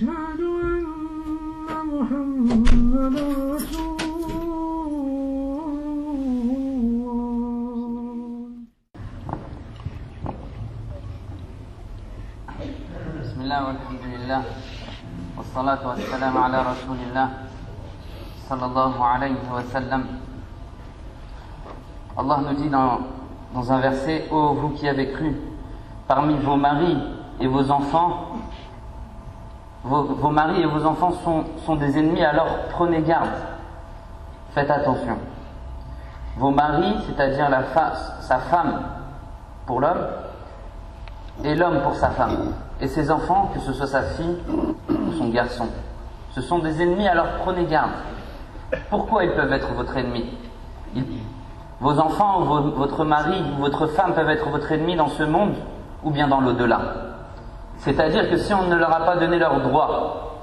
أشهد أن محمدا رسول بسم الله والحمد لله والصلاة والسلام على رسول الله صلى الله عليه وسلم. Allah nous dit dans un verset: ô vous qui avez cru, parmi vos maris et vos enfants, vos maris et vos enfants sont des ennemis, alors prenez garde, faites attention. Vos maris, c'est-à-dire sa femme pour l'homme et l'homme pour sa femme, et ses enfants, que ce soit sa fille ou son garçon, ce sont des ennemis, alors prenez garde. Pourquoi ils peuvent être votre ennemi? Vos enfants ou votre mari ou votre femme peuvent être votre ennemi dans ce monde ou bien dans l'au-delà. C'est-à-dire que si on ne leur a pas donné leurs droits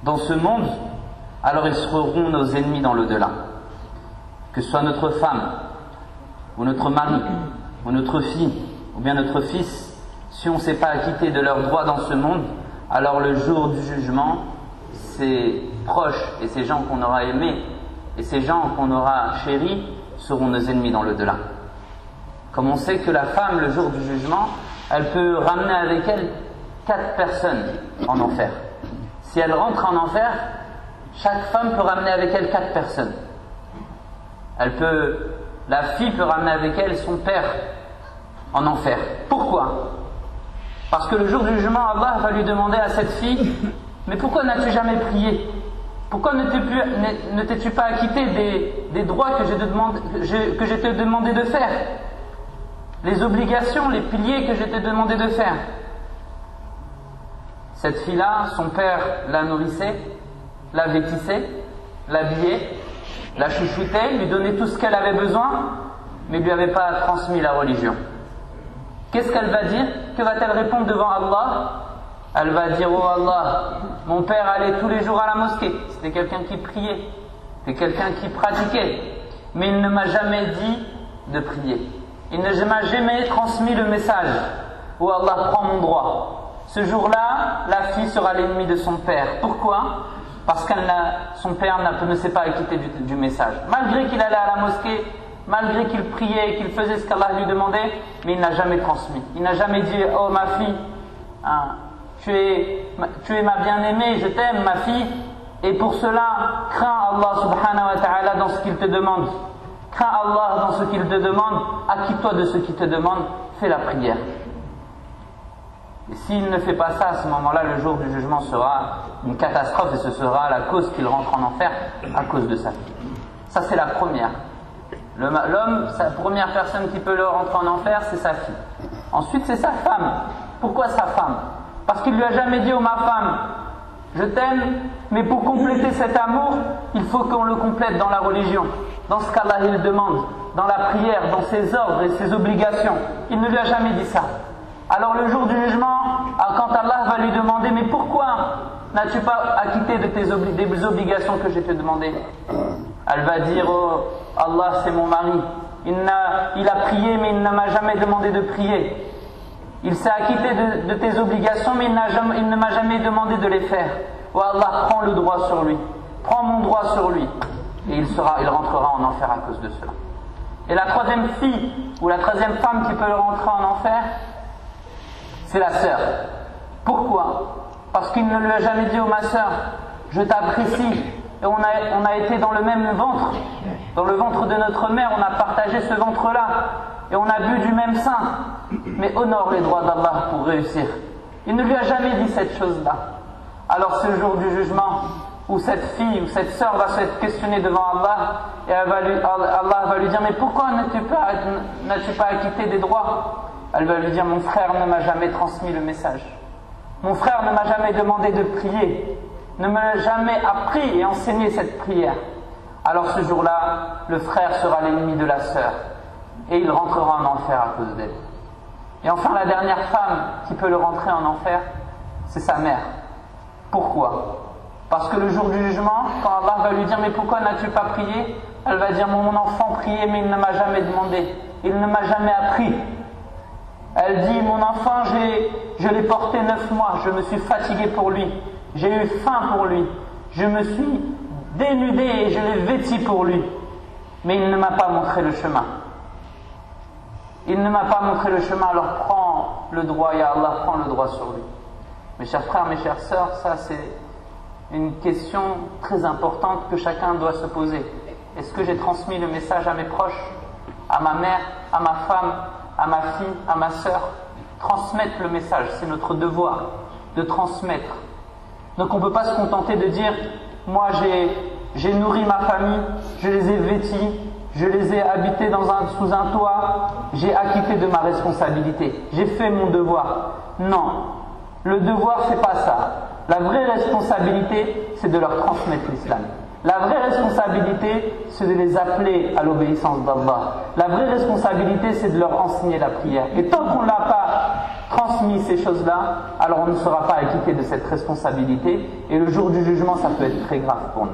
dans ce monde, alors ils seront nos ennemis dans l'au-delà. Que ce soit notre femme ou notre mari ou notre fille ou bien notre fils, si on ne s'est pas acquitté de leurs droits dans ce monde, alors le jour du jugement, ces proches et ces gens qu'on aura aimés et ces gens qu'on aura chéris seront nos ennemis dans l'au-delà. Comme on sait que la femme, le jour du jugement, elle peut ramener avec elle 4 personnes en enfer. Si elle rentre en enfer, chaque femme peut ramener avec elle 4 personnes. La fille peut ramener avec elle son père en enfer. Pourquoi? Parce que le jour du jugement, Allah va lui demander à cette fille: mais pourquoi n'as-tu jamais prié? Pourquoi ne t'es-tu pas acquitté des droits que je t'ai demandé de faire? Les obligations, les piliers que je t'ai demandé de faire. Cette fille-là, son père la nourrissait, la vêtissait, l'habillait, la chouchoutait, lui donnait tout ce qu'elle avait besoin, mais ne lui avait pas transmis la religion. Qu'est-ce qu'elle va dire? Que va-t-elle répondre devant Allah? Elle va dire: oh Allah, mon père allait tous les jours à la mosquée, c'était quelqu'un qui priait, c'était quelqu'un qui pratiquait, mais il ne m'a jamais dit de prier. Il ne m'a jamais transmis le message: oh Allah, prends mon droit. Ce jour-là, la fille sera l'ennemi de son père. Pourquoi? Parce que son père ne s'est pas acquitté du message. Malgré qu'il allait à la mosquée, malgré qu'il priait, qu'il faisait ce qu'Allah lui demandait, mais il n'a jamais transmis. Il n'a jamais dit: oh ma fille, tu es ma bien-aimée, je t'aime ma fille, et pour cela, crains Allah subhanahu wa ta'ala dans ce qu'il te demande. Crains Allah dans ce qu'il te demande, acquitte-toi de ce qu'il te demande, fais la prière. Et s'il ne fait pas ça, à ce moment-là, le jour du jugement sera une catastrophe et ce sera la cause qu'il rentre en enfer à cause de sa fille. Ça, c'est la première. L'homme, sa première personne qui peut le rentrer en enfer, c'est sa fille. Ensuite, c'est sa femme. Pourquoi sa femme? Parce qu'il lui a jamais dit: oh ma femme, je t'aime, mais pour compléter cet amour, il faut qu'on le complète dans la religion, dans ce qu'Allah il demande, dans la prière, dans ses ordres et ses obligations. Il ne lui a jamais dit ça. Alors le jour du jugement, quand Allah va lui demander: mais pourquoi n'as-tu pas acquitté des obligations que je t'ai demandées? Elle va dire: oh Allah, c'est mon mari, il a prié mais il ne m'a jamais demandé de prier. Il s'est acquitté de tes obligations mais il ne m'a jamais demandé de les faire. Oh Allah, prends le droit sur lui, prends mon droit sur lui. Et il rentrera en enfer à cause de cela. Et la troisième fille ou la troisième femme qui peut rentrer en enfer, c'est la sœur. Pourquoi? Parce qu'il ne lui a jamais dit: oh ma sœur, je t'apprécie, et on a été dans le même ventre, dans le ventre de notre mère, on a partagé ce ventre-là, et on a bu du même sein, mais honore les droits d'Allah pour réussir. Il ne lui a jamais dit cette chose-là. Alors ce jour du jugement, où cette fille ou cette sœur va se questionner devant Allah, et Allah va lui dire: mais pourquoi n'as-tu pas acquitté des droits? Elle va lui dire: mon frère ne m'a jamais transmis le message. Mon frère ne m'a jamais demandé de prier, ne m'a jamais appris et enseigné cette prière. Alors ce jour-là, le frère sera l'ennemi de la sœur, et il rentrera en enfer à cause d'elle. Et enfin, la dernière femme qui peut le rentrer en enfer, c'est sa mère. Pourquoi? Parce que le jour du jugement, quand Allah va lui dire: mais pourquoi n'as-tu pas prié? Elle va dire: mon enfant priait mais il ne m'a jamais demandé, il ne m'a jamais appris. Elle dit: mon enfant, je l'ai porté 9 mois, je me suis fatiguée pour lui, j'ai eu faim pour lui, je me suis dénudé et je l'ai vêti pour lui, mais il ne m'a pas montré le chemin. Il ne m'a pas montré le chemin, alors prends le droit, ya Allah, prends le droit sur lui. Mes chers frères, mes chères sœurs, ça c'est une question très importante que chacun doit se poser. Est-ce que j'ai transmis le message à mes proches, à ma mère, à ma femme, à ma fille, à ma sœur? Transmettre le message, c'est notre devoir de transmettre. Donc on ne peut pas se contenter de dire « moi j'ai nourri ma famille, je les ai vêtis, je les ai habités sous un toit, j'ai acquitté de ma responsabilité, j'ai fait mon devoir ». Non, le devoir c'est pas ça. La vraie responsabilité c'est de leur transmettre l'islam. La vraie responsabilité c'est de les appeler à l'obéissance d'Allah. La vraie responsabilité c'est de leur enseigner la prière. Et tant qu'on n'a pas transmis ces choses-là, alors on ne sera pas acquitté de cette responsabilité et le jour du jugement ça peut être très grave pour nous.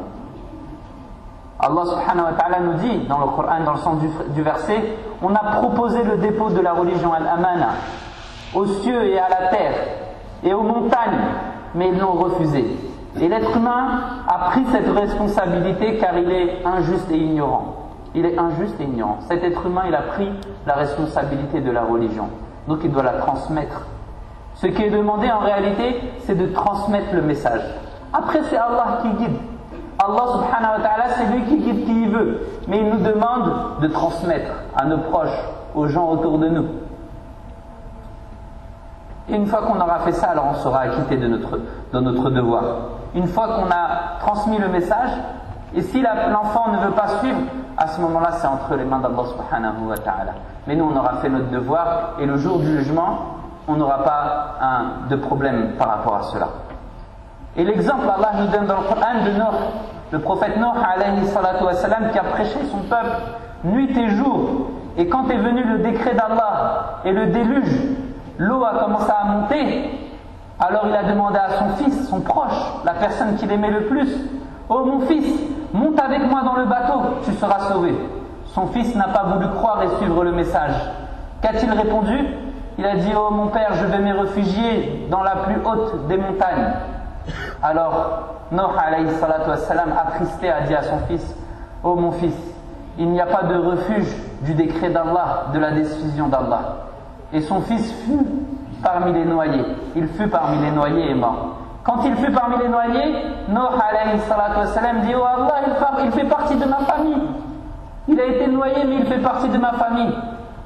Allah subhanahu wa ta'ala nous dit dans le Coran, dans le sens du verset, on a proposé le dépôt de la religion al-amana aux cieux et à la terre et aux montagnes, mais ils l'ont refusé. Et l'être humain a pris cette responsabilité car il est injuste et ignorant. Il est injuste et ignorant. Cet être humain, il a pris la responsabilité de la religion. Donc il doit la transmettre. Ce qui est demandé en réalité, c'est de transmettre le message. Après, c'est Allah qui guide. Allah subhanahu wa ta'ala, c'est lui qui guide qui il veut. Mais il nous demande de transmettre à nos proches, aux gens autour de nous. Et une fois qu'on aura fait ça, alors on sera acquitté de notre devoir. Une fois qu'on a transmis le message, et si l'enfant ne veut pas suivre, à ce moment-là, c'est entre les mains d'Allah subhanahu wa ta'ala. Mais nous, on aura fait notre devoir, et le jour du jugement, on n'aura pas de problème par rapport à cela. Et l'exemple, Allah nous donne dans le Coran de Nuh, le prophète Nuh, alayhi salatu wa salam, qui a prêché son peuple nuit et jour. Et quand est venu le décret d'Allah et le déluge, l'eau a commencé à monter, alors il a demandé à son fils, son proche, la personne qu'il aimait le plus, « Oh mon fils, monte avec moi dans le bateau, tu seras sauvé. » Son fils n'a pas voulu croire et suivre le message. Qu'a-t-il répondu? Il a dit « Oh mon père, je vais me réfugier dans la plus haute des montagnes. » Alors, Nuh alayhi salatu wassalam, attristé, a dit à son fils, « Oh mon fils, il n'y a pas de refuge du décret d'Allah, de la décision d'Allah. » Et son fils fut parmi les noyés. Il fut parmi les noyés et mort. Quand il fut parmi les noyés, Nuh alayhi salatu wassalam dit « Oh Allah, il fait partie de ma famille. Il a été noyé, mais il fait partie de ma famille. »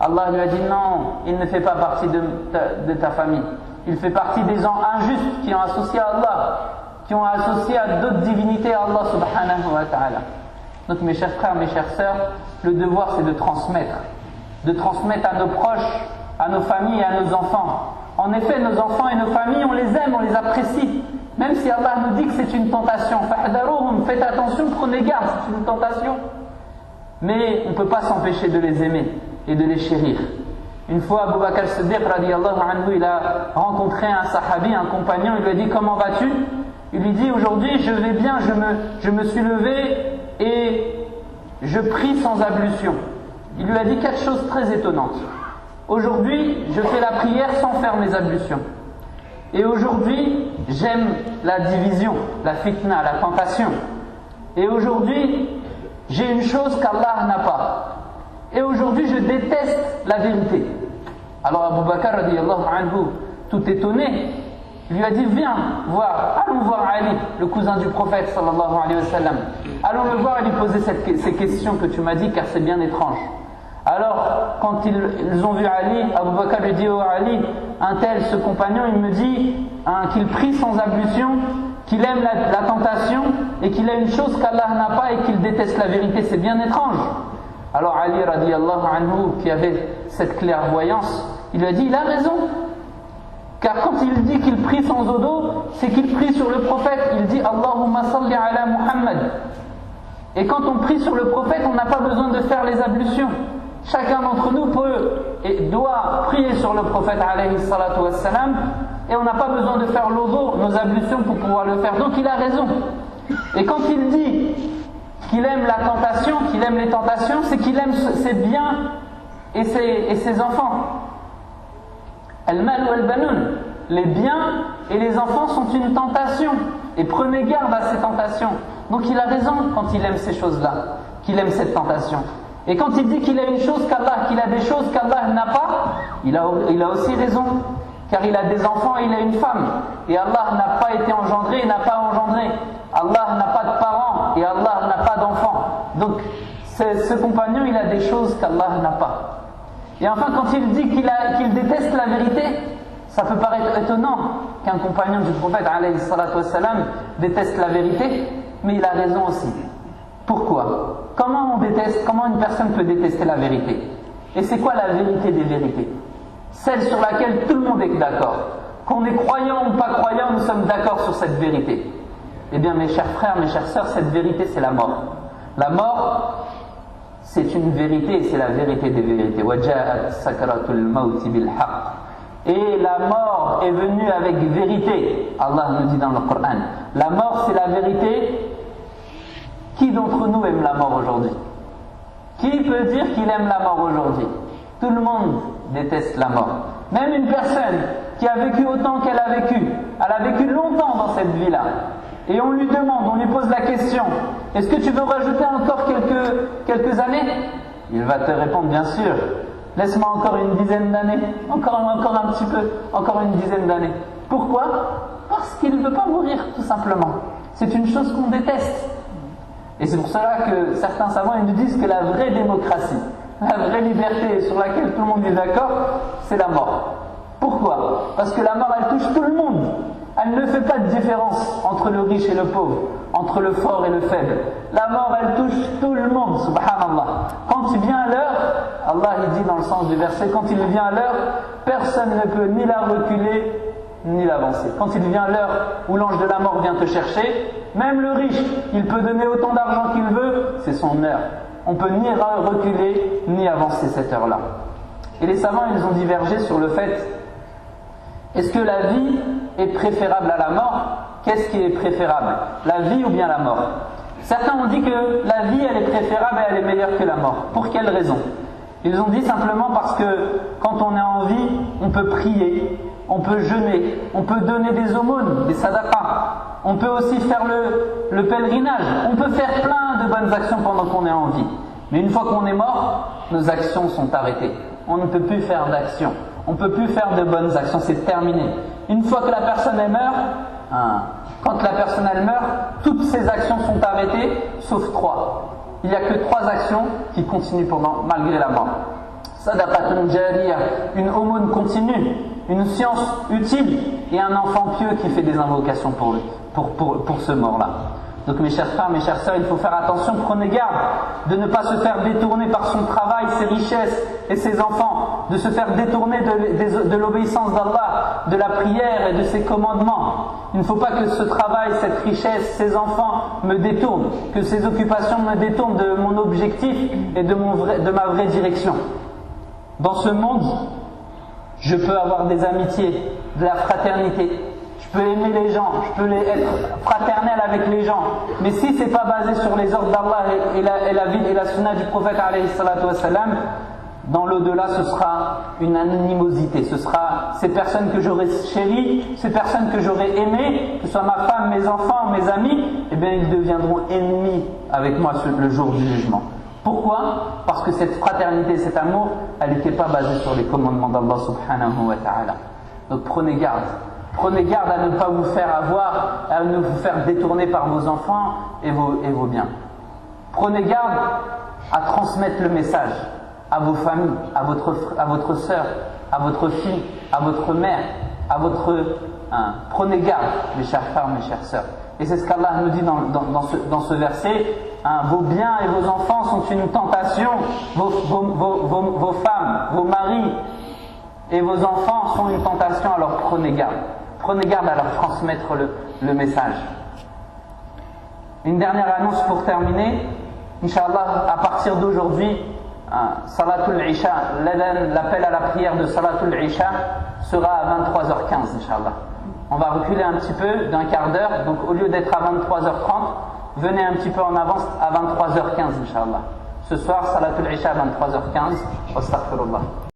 Allah lui a dit « Non, il ne fait pas partie de ta famille. Il fait partie des gens injustes qui ont associé à Allah, qui ont associé à d'autres divinités à Allah subhanahu wa ta'ala. » Donc mes chers frères, mes chères sœurs, le devoir c'est de transmettre à nos proches, à nos familles et à nos enfants. En effet, nos enfants et nos familles, on les aime, on les apprécie. Même si Allah nous dit que c'est une tentation. Fahdarouhum, faites attention, prenez garde, c'est une tentation. Mais on ne peut pas s'empêcher de les aimer et de les chérir. Une fois, Abu Bakr as-Siddiq radiyallahu anhu, il a rencontré un sahabi, un compagnon, il lui a dit « Comment vas-tu » Il lui dit « Aujourd'hui, je vais bien, je me suis levé et je prie sans ablution. » Il lui a dit quelque chose de très étonnante. « Aujourd'hui, je fais la prière sans faire mes ablutions. Et aujourd'hui, j'aime la division, la fitna, la tentation. Et aujourd'hui, j'ai une chose qu'Allah n'a pas. Et aujourd'hui, je déteste la vérité. » Alors Abu Bakr radiyallahu anhu, tout étonné, lui a dit « Viens voir, allons voir Ali, le cousin du prophète sallallahu alayhi wa sallam. Allons le voir et lui poser ces questions que tu m'as dit, car c'est bien étrange. » Alors, quand ils ont vu Ali, Abu Bakr lui dit « Oh Ali, un tel, ce compagnon, il me dit qu'il prie sans ablution, qu'il aime la tentation et qu'il a une chose qu'Allah n'a pas et qu'il déteste la vérité. C'est bien étrange. » Alors Ali radiyallahu anhu, qui avait cette clairvoyance, il lui a dit « Il a raison. Car quand il dit qu'il prie sans eau d'eau, c'est qu'il prie sur le prophète. Il dit Allahumma salli ala Muhammad. Et quand on prie sur le prophète, on n'a pas besoin de faire les ablutions. Chacun d'entre nous peut et doit prier sur le prophète alayhi salatu wassalam, et on n'a pas besoin de faire l'odo, nos ablutions, pour pouvoir le faire. Donc il a raison. Et quand il dit qu'il aime la tentation, qu'il aime les tentations, c'est qu'il aime ses biens et ses enfants. Al-mal ou al-banoun, les biens et les enfants sont une tentation. Et prenez garde à ces tentations. Donc il a raison quand il aime ces choses-là, qu'il aime cette tentation. Et quand il dit qu'il a une chose qu'Allah, qu'il a des choses qu'Allah n'a pas, il a aussi raison. Car il a des enfants et il a une femme. Et Allah n'a pas été engendré et n'a pas engendré. Allah n'a pas de parents et Allah n'a pas d'enfants. Donc ce compagnon, il a des choses qu'Allah n'a pas. Et enfin, quand il dit qu'il déteste la vérité, ça peut paraître étonnant qu'un compagnon du prophète alayhi salatu wassalam déteste la vérité, mais il a raison aussi. Pourquoi? Comment une personne peut détester la vérité? Et c'est quoi la vérité des vérités? Celle sur laquelle tout le monde est d'accord. Qu'on est croyant ou pas croyant, nous sommes d'accord sur cette vérité. Eh bien mes chers frères, mes chères sœurs, cette vérité c'est la mort. La mort, c'est une vérité et c'est la vérité des vérités. وَجَاءَتْ سَكْرَةُ الْمَوْتِ بِالْحَقِّ. Et la mort est venue avec vérité. Allah nous dit dans le Coran. La mort c'est la vérité. Qui d'entre nous aime la mort aujourd'hui? Qui peut dire qu'il aime la mort aujourd'hui? Tout le monde déteste la mort. Même une personne qui a vécu autant qu'elle a vécu, elle a vécu longtemps dans cette vie-là. Et on lui demande, on lui pose la question, est-ce que tu veux rajouter encore quelques années? Il va te répondre, bien sûr. Laisse-moi encore une dizaine d'années, encore un petit peu, encore une dizaine d'années. Pourquoi? Parce qu'il ne veut pas mourir, tout simplement. C'est une chose qu'on déteste. Et c'est pour cela que certains savants ils nous disent que la vraie démocratie, la vraie liberté sur laquelle tout le monde est d'accord, c'est la mort. Pourquoi? Parce que la mort, elle touche tout le monde. Elle ne fait pas de différence entre le riche et le pauvre, entre le fort et le faible. La mort, elle touche tout le monde, subhanallah. Quand il vient l'heure, Allah il dit dans le sens du verset, quand il vient l'heure, personne ne peut ni la reculer, ni l'avancer. Quand il vient l'heure où l'ange de la mort vient te chercher, même le riche, il peut donner autant d'argent qu'il veut, c'est son heure. On ne peut ni reculer, ni avancer cette heure-là. Et les savants, ils ont divergé sur le fait, est-ce que la vie est préférable à la mort? Qu'est-ce qui est préférable? La vie ou bien la mort? Certains ont dit que la vie, elle est préférable et elle est meilleure que la mort. Pour quelle raison? Ils ont dit simplement parce que quand on est en vie, on peut prier, on peut jeûner, on peut donner des aumônes, des sadaqas, on peut aussi faire le pèlerinage, on peut faire plein de bonnes actions pendant qu'on est en vie. Mais une fois qu'on est mort, nos actions sont arrêtées. On ne peut plus faire d'actions, on ne peut plus faire de bonnes actions, c'est terminé. Une fois que la personne elle meurt, quand la personne elle meurt, toutes ses actions sont arrêtées, sauf 3. Il n'y a que 3 actions qui continuent malgré la mort. Sadaqatun jariyah, une aumône continue, une science utile et un enfant pieux qui fait des invocations pour ce mort-là. Donc mes chers frères, mes chères sœurs, il faut faire attention, prenez garde de ne pas se faire détourner par son travail, ses richesses et ses enfants, de se faire détourner de l'obéissance d'Allah, de la prière et de ses commandements. Il ne faut pas que ce travail, cette richesse, ces enfants me détournent, que ces occupations me détournent de mon objectif et de ma vraie direction. Dans ce monde, je peux avoir des amitiés, de la fraternité. Je peux aimer les gens, je peux être fraternel avec les gens. Mais si ce n'est pas basé sur les ordres d'Allah et la vie et la sunna du prophète alayhi salatu wassalam, dans l'au-delà ce sera une animosité. Ce sera ces personnes que j'aurais chéries, ces personnes que j'aurais aimées, que ce soit ma femme, mes enfants, mes amis, eh bien ils deviendront ennemis avec moi le jour du jugement. Pourquoi? Parce que cette fraternité, cet amour, elle n'était pas basée sur les commandements d'Allah subhanahu wa ta'ala. Donc prenez garde. Prenez garde à ne pas vous faire avoir, à ne vous faire détourner par vos enfants et vos biens. Prenez garde à transmettre le message à vos familles, à votre sœur, à votre fille, à votre mère, prenez garde, mes chers frères, mes chères sœurs. Et c'est ce qu'Allah nous dit dans ce verset. Vos biens et vos enfants sont une tentation. Vos femmes, vos maris et vos enfants sont une tentation, alors prenez garde. Prenez garde à leur transmettre le message. Une dernière annonce pour terminer. Inch'Allah, à partir d'aujourd'hui, Salatul Isha, l'appel à la prière de Salatul Isha sera à 23h15, Inch'Allah. On va reculer un petit peu d'un quart d'heure, donc au lieu d'être à 23h30, venez un petit peu en avance à 23h15, Inch'Allah. Ce soir, Salatul Isha à 23h15. Astaghfirullah.